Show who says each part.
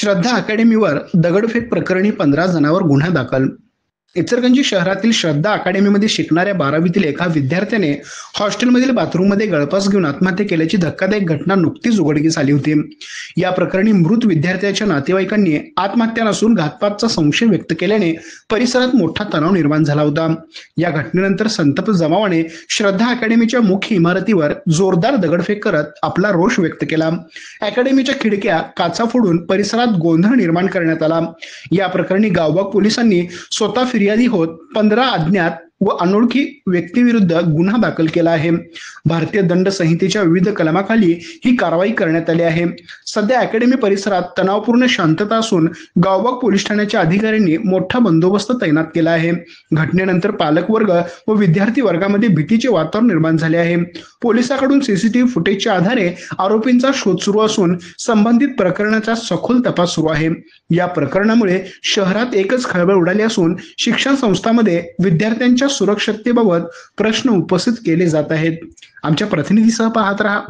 Speaker 1: श्रद्धा अकॅडमीवर दगडफेक प्रकरणी 15 जणांवर गुन्हा दाखल. इचलकरंजी शहरातील श्रद्धा अकॅडमीमध्ये शिकणाऱ्या 12वीतील एका विद्यार्थ्याने हॉस्टेलमधील बाथरूममध्ये गळफास घेऊन आत्महत्या केल्याची धक्कादायक घटना नुकतीच उघडकीस आली होती. या प्रकरणी मृत विद्यार्थ्याच्या नातेवाईकांनी आत्महत्या नसून घातपातचा संशय व्यक्त केल्याने परिसरात मोठा तणाव निर्माण झाला होता. या घटनेनंतर संतप्त जमावाने श्रद्धा अकॅडमीच्या मुख्य इमारतीवर जोरदार दगडफेक करत आपला रोष व्यक्त केला. अकॅडमीच्या खिडक्या काचा फोडून परिसरात गोंधळ निर्माण करण्यात आला. या प्रकरणी गावबाग पोलिसांनी स्वतः फिर्यादी होत 15 अज्ञात व अनोळखी व्यक्तीविरुद्ध गुन्हा दाखल केला आहे. भारतीय दंड संहितेच्या विविध कलमाखाली ही कारवाई करण्यात आली आहे. सध्या अकॅडमी परिसरात तणावपूर्ण शांतता असून गावबाग पोलीस ठाण्याच्या अधिकाऱ्यांनी मोठा बंदोबस्त तैनात केला आहे. घटनेनंतर पालक वर्ग व विद्यार्थी वर्गामध्ये भीतीचे वातावरण निर्माण झाले आहे. पोलिसांकडून सीसीटीव्ही फुटेजच्या आधारे आरोपींचा शोध सुरू असून संबंधित प्रकरणाचा सखोल तपास सुरू आहे. या प्रकरणामुळे शहरात एकच खळबळ उडाली असून शिक्षण संस्थांमध्ये विद्यार्थ्यांच्या सुरक्षिततेबाबत प्रश्न उपस्थित केले जात आहेत. आमच्या प्रतिनिधीसह पाहत रहा.